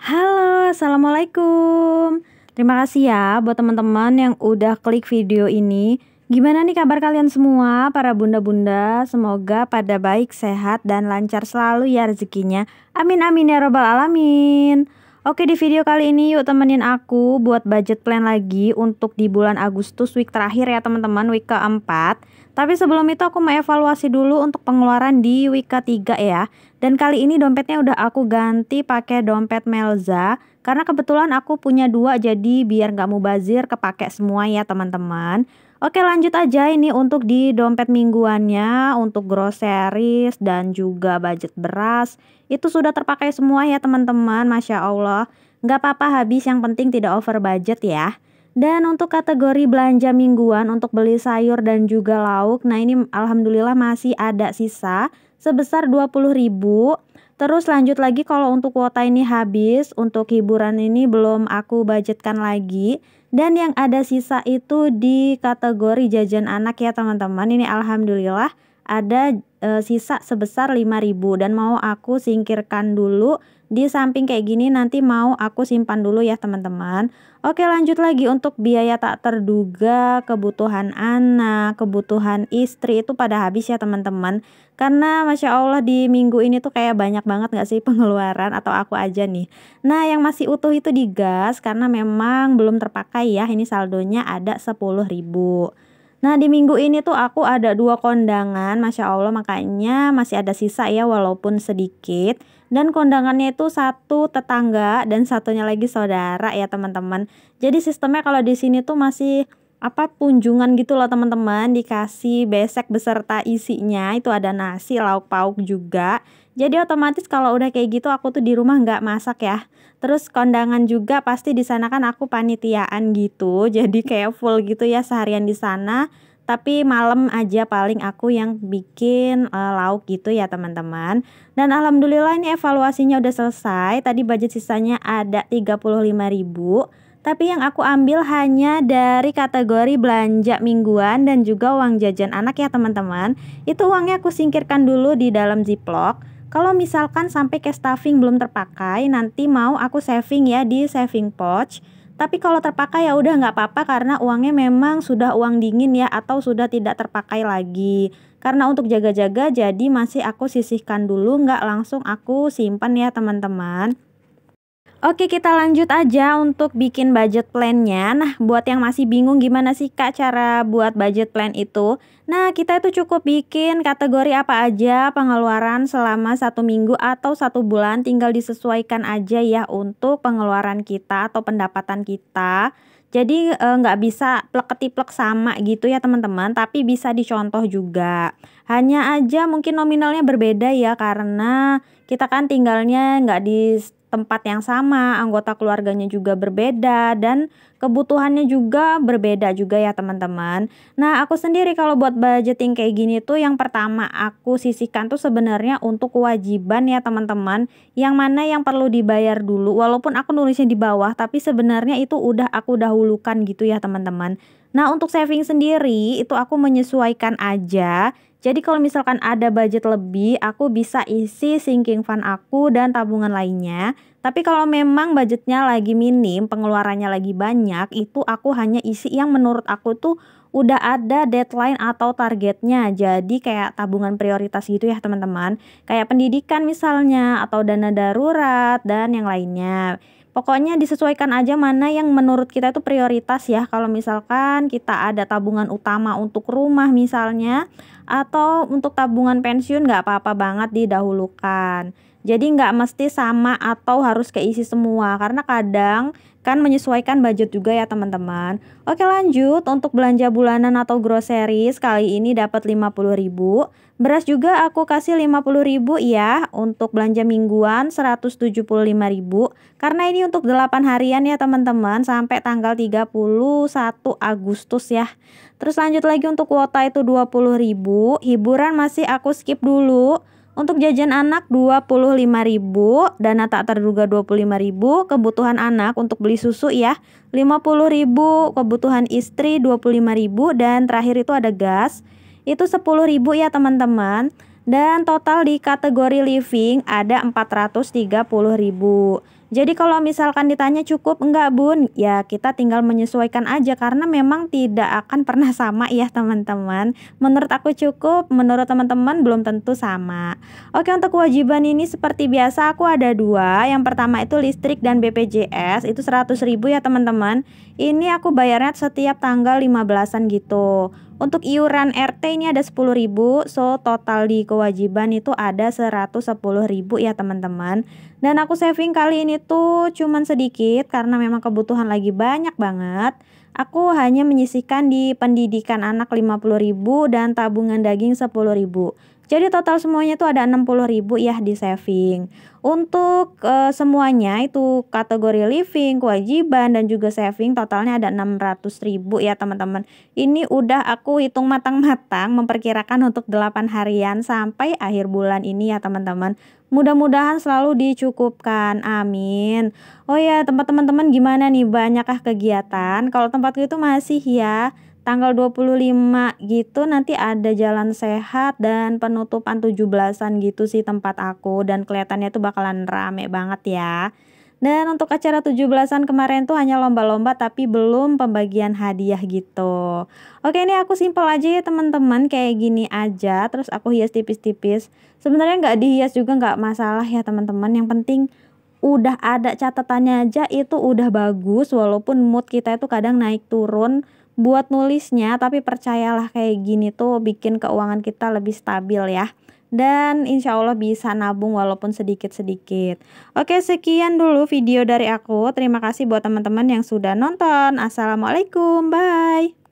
Halo, assalamualaikum. Terima kasih ya buat teman-teman yang udah klik video ini. Gimana nih kabar kalian semua, para bunda-bunda? Semoga pada baik, sehat, dan lancar selalu ya rezekinya. Amin amin ya robbal alamin. Oke, di video kali ini yuk temenin aku buat budget plan lagi untuk di bulan Agustus week terakhir ya teman-teman, week keempat. Tapi sebelum itu aku mau evaluasi dulu untuk pengeluaran di week ketiga ya. Dan kali ini dompetnya udah aku ganti pakai dompet Melza. Karena kebetulan aku punya dua, jadi biar nggak mubazir kepake semua ya teman-teman. Oke, lanjut aja ini untuk di dompet mingguannya, untuk groceries dan juga budget beras. Itu sudah terpakai semua ya teman-teman, Masya Allah. Nggak apa-apa habis, yang penting tidak over budget ya. Dan untuk kategori belanja mingguan untuk beli sayur dan juga lauk, nah ini alhamdulillah masih ada sisa sebesar 20.000. Terus lanjut lagi kalau untuk kuota ini habis, untuk hiburan ini belum aku budgetkan lagi. Dan yang ada sisa itu di kategori jajan anak ya teman-teman. Ini alhamdulillah ada sisa sebesar 5.000 dan mau aku singkirkan dulu di samping kayak gini, nanti mau aku simpan dulu ya teman-teman. Oke, lanjut lagi untuk biaya tak terduga, kebutuhan anak, kebutuhan istri itu pada habis ya teman-teman. Karena Masya Allah di minggu ini tuh kayak banyak banget gak sih pengeluaran, atau aku aja nih. Nah yang masih utuh itu digas karena memang belum terpakai ya, ini saldonya ada 10.000. Nah di minggu ini tuh aku ada dua kondangan, Masya Allah, makanya masih ada sisa ya walaupun sedikit. Dan kondangannya itu satu tetangga dan satunya lagi saudara ya teman-teman. Jadi sistemnya kalau di sini tuh masih kunjungan gitu loh teman-teman, dikasih besek beserta isinya, itu ada nasi, lauk pauk juga. Jadi otomatis kalau udah kayak gitu aku tuh di rumah nggak masak ya. Terus kondangan juga pasti di sana kan aku panitiaan gitu, jadi kayak full gitu ya seharian di sana. Tapi malam aja paling aku yang bikin lauk gitu ya teman-teman. Dan alhamdulillah ini evaluasinya udah selesai. Tadi budget sisanya ada 35.000. Tapi yang aku ambil hanya dari kategori belanja mingguan dan juga uang jajan anak ya teman-teman. Itu uangnya aku singkirkan dulu di dalam ziplock. Kalau misalkan sampai cash stuffing belum terpakai, nanti mau aku saving ya di saving pouch. Tapi kalau terpakai ya udah nggak apa-apa karena uangnya memang sudah uang dingin ya, atau sudah tidak terpakai lagi. Karena untuk jaga-jaga jadi masih aku sisihkan dulu, nggak langsung aku simpan ya teman-teman. Oke, kita lanjut aja untuk bikin budget plan-nya. Nah, buat yang masih bingung gimana sih Kak cara buat budget plan itu? Nah, kita itu cukup bikin kategori apa aja pengeluaran selama 1 minggu atau 1 bulan. Tinggal disesuaikan aja ya untuk pengeluaran kita atau pendapatan kita. Jadi nggak bisa plek-ketiplek sama gitu ya teman-teman, tapi bisa dicontoh juga. Hanya aja mungkin nominalnya berbeda ya, karena kita kan tinggalnya nggak di tempat yang sama, anggota keluarganya juga berbeda, dan kebutuhannya juga berbeda juga ya teman-teman. Nah aku sendiri kalau buat budgeting kayak gini tuh, yang pertama aku sisihkan tuh sebenarnya untuk kewajiban ya teman-teman, yang mana yang perlu dibayar dulu, walaupun aku nulisnya di bawah tapi sebenarnya itu udah aku dahulukan gitu ya teman-teman. Nah untuk saving sendiri itu aku menyesuaikan aja. Jadi kalau misalkan ada budget lebih, aku bisa isi sinking fund aku dan tabungan lainnya. Tapi kalau memang budgetnya lagi minim, pengeluarannya lagi banyak, itu aku hanya isi yang menurut aku tuh udah ada deadline atau targetnya. Jadi kayak tabungan prioritas gitu ya teman-teman. Kayak pendidikan misalnya, atau dana darurat, dan yang lainnya. Pokoknya disesuaikan aja mana yang menurut kita itu prioritas ya. Kalau misalkan kita ada tabungan utama untuk rumah misalnya, atau untuk tabungan pensiun, nggak apa-apa banget didahulukan. Jadi nggak mesti sama atau harus keisi semua, karena kadang kan menyesuaikan budget juga ya teman-teman. Oke, lanjut untuk belanja bulanan atau groceries kali ini dapat 50.000. Beras juga aku kasih 50.000 ya. Untuk belanja mingguan 175.000. Karena ini untuk 8 harian ya teman-teman, sampai tanggal 31 Agustus ya. Terus lanjut lagi untuk kuota itu 20.000. Hiburan masih aku skip dulu. Untuk jajan anak 25.000, dana tak terduga 25.000, kebutuhan anak untuk beli susu ya 50.000, kebutuhan istri 25.000, dan terakhir itu ada gas itu 10.000 ya teman-teman. Dan total di kategori living ada 430.000. Jadi kalau misalkan ditanya cukup enggak Bun, ya kita tinggal menyesuaikan aja karena memang tidak akan pernah sama ya teman-teman. Menurut aku cukup, menurut teman-teman belum tentu sama. Oke, untuk kewajiban ini seperti biasa aku ada dua. Yang pertama itu listrik dan BPJS itu 100.000 ya teman-teman. Ini aku bayarnya setiap tanggal 15-an gitu. Untuk iuran RT ini ada 10.000, so total di kewajiban itu ada 110.000 ya teman-teman. Dan aku saving kali ini tuh cuman sedikit karena memang kebutuhan lagi banyak banget. Aku hanya menyisihkan di pendidikan anak 50.000 dan tabungan daging 10.000. Jadi total semuanya itu ada 60.000 ya di saving. Untuk semuanya itu kategori living, kewajiban dan juga saving totalnya ada 600.000 ya teman-teman. Ini udah aku hitung matang-matang memperkirakan untuk 8 harian sampai akhir bulan ini ya teman-teman. Mudah-mudahan selalu dicukupkan, amin. Oh ya, tempat teman-teman gimana nih? Banyakkah kegiatan? Kalau tempatku itu masih ya, tanggal 25 gitu nanti ada jalan sehat dan penutupan 17-an gitu sih tempat aku, dan kelihatannya tuh bakalan rame banget ya. Dan untuk acara 17-an kemarin tuh hanya lomba-lomba tapi belum pembagian hadiah gitu. Oke, ini aku simpel aja ya teman-teman, kayak gini aja terus aku hias tipis-tipis. Sebenarnya nggak dihias juga nggak masalah ya teman-teman, yang penting udah ada catatannya aja itu udah bagus, walaupun mood kita itu kadang naik turun buat nulisnya, tapi percayalah kayak gini tuh bikin keuangan kita lebih stabil ya. Dan insya Allah bisa nabung walaupun sedikit-sedikit. Oke, sekian dulu video dari aku. Terima kasih buat teman-teman yang sudah nonton. Assalamualaikum, bye.